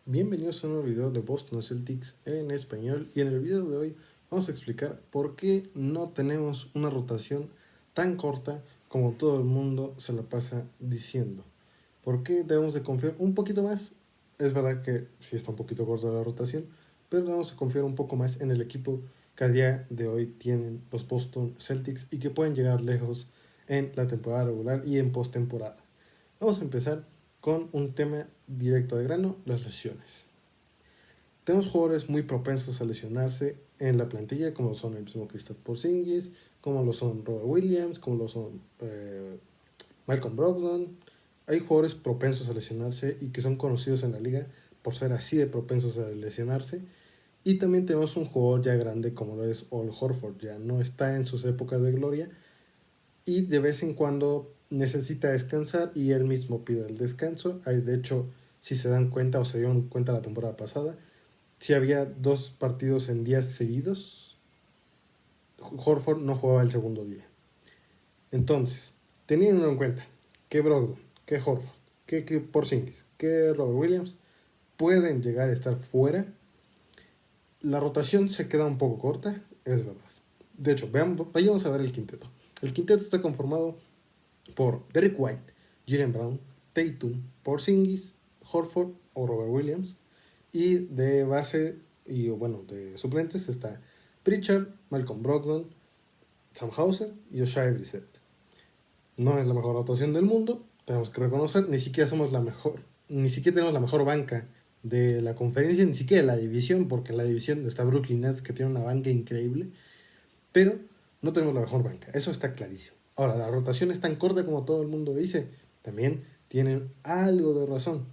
Bienvenidos a un nuevo video de Boston Celtics en español, y en el video de hoy vamos a explicar por qué no tenemos una rotación tan corta como todo el mundo se la pasa diciendo. ¿Por qué debemos de confiar un poquito más? Es verdad que sí está un poquito corta la rotación, pero vamos a confiar un poco más en el equipo que a día de hoy tienen los Boston Celtics y que pueden llegar lejos en la temporada regular y en postemporada. Vamos a empezar con un tema directo de grano, las lesiones. Tenemos jugadores muy propensos a lesionarse en la plantilla, como son el mismo Kristaps Porzingis, como lo son Robert Williams, como lo son Malcolm Brogdon. Hay jugadores propensos a lesionarse y que son conocidos en la liga por ser así de propensos a lesionarse. Y también tenemos un jugador ya grande como lo es Al Horford, ya no está en sus épocas de gloria y de vez en cuando necesita descansar y él mismo pide el descanso. De hecho, si se dan cuenta o se dieron cuenta la temporada pasada, si había 2 partidos en días seguidos, Horford no jugaba el segundo día. Entonces, teniendo en cuenta que Brogdon, que Horford, que Porzingis, que Robert Williams pueden llegar a estar fuera, la rotación se queda un poco corta, es verdad. De hecho, vayamos a ver el quinteto. El quinteto está conformado por Derek White, Jaylen Brown, Tatum, Porzingis, Horford o Robert Williams. Y de base, y bueno, de suplentes está Pritchard, Malcolm Brogdon, Sam Hauser y Oshae Brissett. No es la mejor rotación del mundo, tenemos que reconocer, ni siquiera somos la mejor, ni siquiera tenemos la mejor banca de la conferencia, ni siquiera de la división, porque en la división está Brooklyn Nets, que tiene una banca increíble, pero no tenemos la mejor banca, eso está clarísimo. Ahora, la rotación es tan corta como todo el mundo dice, también tienen algo de razón,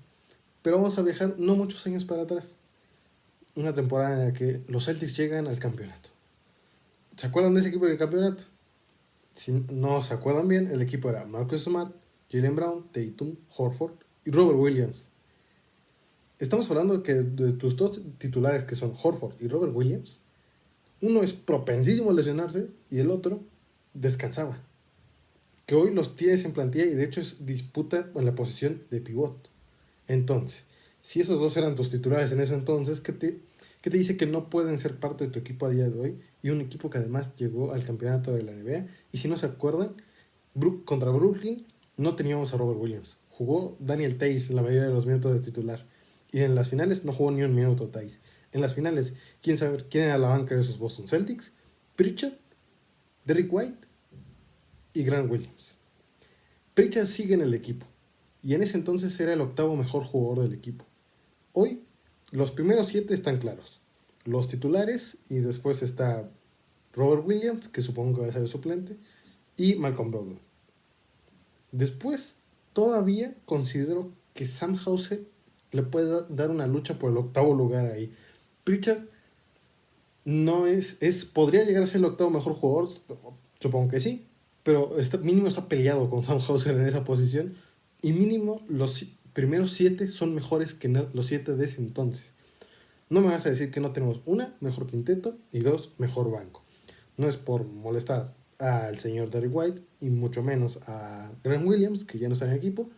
pero vamos a viajar no muchos años para atrás. Una temporada en la que los Celtics llegan al campeonato. ¿Se acuerdan de ese equipo del campeonato? Si no se acuerdan bien, el equipo era Marcus Smart, Jaylen Brown, Tatum, Horford y Robert Williams. Estamos hablando que de tus dos titulares, que son Horford y Robert Williams, uno es propensísimo a lesionarse y el otro descansaba. Que hoy los tienes en plantilla y de hecho es disputa en la posición de pivot. Entonces, si esos dos eran tus titulares en ese entonces, ¿qué te dice que no pueden ser parte de tu equipo a día de hoy? Y un equipo que además llegó al campeonato de la NBA. Y si no se acuerdan, contra Brooklyn no teníamos a Robert Williams. Jugó Daniel Theis la mayoría de los minutos de titular. Y en las finales no jugó ni un minuto Theis. En las finales, ¿quién sabe quién era la banca de esos Boston Celtics? Pritchard, Derrick White y Grant Williams. Pritchard sigue en el equipo. Y en ese entonces era el octavo mejor jugador del equipo. Hoy, los primeros 7 están claros. Los titulares, y después está Robert Williams, que supongo que va a ser el suplente, y Malcolm Brogdon. Después, todavía considero que Sam Hauser le puede dar una lucha por el octavo lugar ahí. Pritchard no podría llegar a ser el octavo mejor jugador, supongo que sí, pero mínimo está peleado con Sam Hauser en esa posición, y mínimo los primeros 7 son mejores que los 7 de ese entonces. No me vas a decir que no tenemos una, mejor quinteto, y dos, mejor banco. No es por molestar al señor Derrick White y mucho menos a Grant Williams, que ya no está en el equipo,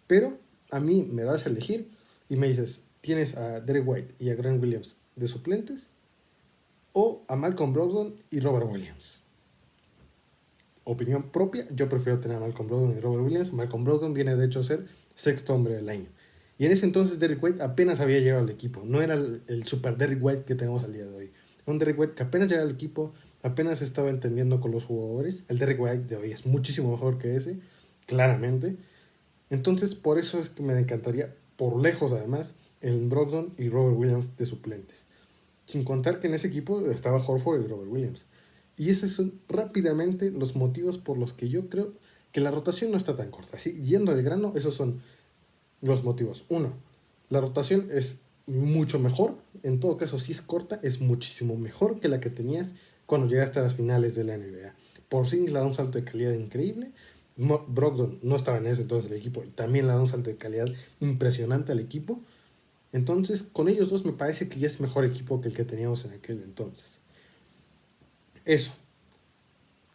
pero a mí me das a elegir y me dices, tienes a Derrick White y a Grant Williams de suplentes o a Malcolm Brogdon y Robert Williams. Opinión propia, yo prefiero tener a Malcolm Brogdon y Robert Williams. Malcolm Brogdon viene de hecho a ser sexto hombre del año. Y en ese entonces Derrick White apenas había llegado al equipo. No era el super Derrick White que tenemos al día de hoy. Era un Derrick White que apenas llegaba al equipo, apenas estaba entendiendo con los jugadores. El Derrick White de hoy es muchísimo mejor que ese, claramente. Entonces, por eso es que me encantaría, por lejos además, el Brogdon y Robert Williams de suplentes. Sin contar que en ese equipo estaba Horford y Robert Williams. Y esos son rápidamente los motivos por los que yo creo que la rotación no está tan corta. Así, yendo al grano, esos son los motivos. Uno, la rotación es mucho mejor. En todo caso, si es corta, es muchísimo mejor que la que tenías cuando llegaste a las finales de la NBA. Porzingis le da un salto de calidad increíble. Brogdon no estaba en ese entonces el equipo y también le da un salto de calidad impresionante al equipo. Entonces, con ellos dos me parece que ya es mejor equipo que el que teníamos en aquel entonces. Eso.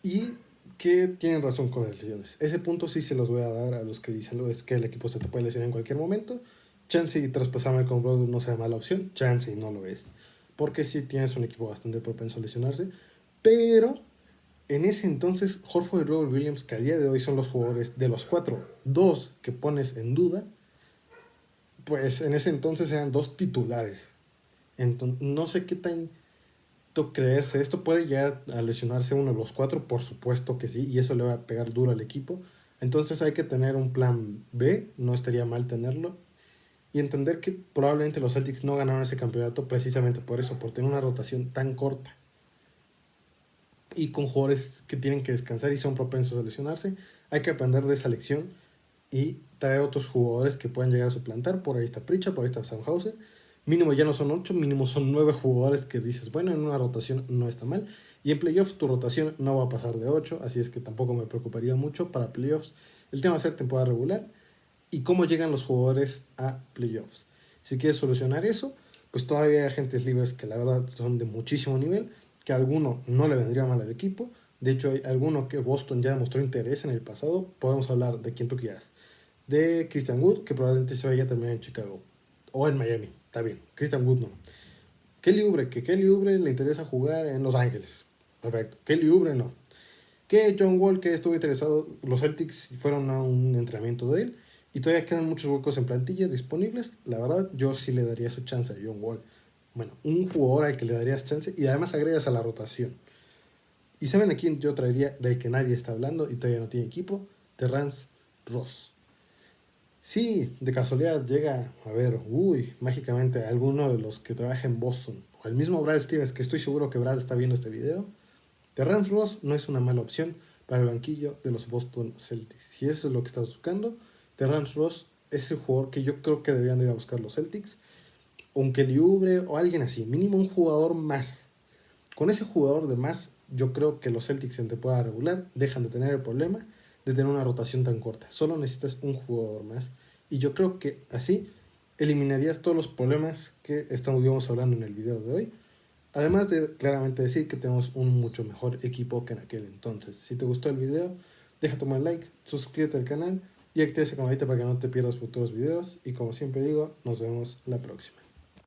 Y que tienen razón con las lesiones. Ese punto sí se los voy a dar a los que dicen es que el equipo se te puede lesionar en cualquier momento. Chance y traspasarme con Brogdon no sea mala opción, chance y no lo es, porque sí tienes un equipo bastante propenso a lesionarse, pero en ese entonces Horford y Robert Williams, que a día de hoy son los jugadores de los cuatro, dos que pones en duda, pues en ese entonces eran dos titulares. Entonces, no sé qué tanto creerse. Esto puede llegar a lesionarse uno de los cuatro, por supuesto que sí, y eso le va a pegar duro al equipo. Entonces hay que tener un plan B, no estaría mal tenerlo, y entender que probablemente los Celtics no ganaron ese campeonato precisamente por eso, por tener una rotación tan corta y con jugadores que tienen que descansar y son propensos a lesionarse. Hay que aprender de esa lección y traer otros jugadores que puedan llegar a suplantar. Por ahí está Pritchard, por ahí está Sam Hauser. Mínimo ya no son 8, mínimo son 9 jugadores que dices, bueno, en una rotación no está mal. Y en playoffs tu rotación no va a pasar de 8, así es que tampoco me preocuparía mucho para playoffs. El tema va a ser temporada regular y cómo llegan los jugadores a playoffs. Si quieres solucionar eso, pues todavía hay agentes libres que la verdad son de muchísimo nivel, que a alguno no le vendría mal al equipo. De hecho, hay alguno que Boston ya demostró interés en el pasado. Podemos hablar de quien tú quieras. De Christian Wood, que probablemente se vaya a terminar en Chicago. O en Miami, está bien. Christian Wood no. Kelly Oubre, que Kelly Oubre le interesa jugar en Los Ángeles. Perfecto. Kelly Oubre no. Que John Wall, que estuvo interesado, los Celtics fueron a un entrenamiento de él y todavía quedan muchos huecos en plantilla disponibles. La verdad, yo sí le daría su chance a John Wall. Bueno, un jugador al que le darías chance y además agregas a la rotación. ¿Y saben a quién yo traería del que nadie está hablando y todavía no tiene equipo? Terrence Ross. Sí, de casualidad llega a ver, mágicamente alguno de los que trabaja en Boston, o el mismo Brad Stevens, que estoy seguro que Brad está viendo este video. Terrence Ross no es una mala opción para el banquillo de los Boston Celtics. Si eso es lo que estás buscando, Terrence Ross es el jugador que yo creo que deberían de ir a buscar los Celtics. Un Kelly Oubre o alguien así, mínimo un jugador más. Con ese jugador de más, yo creo que los Celtics en temporada regular dejan de tener el problema de tener una rotación tan corta. Solo necesitas un jugador más. Y yo creo que así eliminarías todos los problemas que estamos hablando en el video de hoy. Además de claramente decir que tenemos un mucho mejor equipo que en aquel entonces. Si te gustó el video, deja tu buen like, suscríbete al canal y activa esa campanita para que no te pierdas futuros videos. Y como siempre digo, nos vemos la próxima.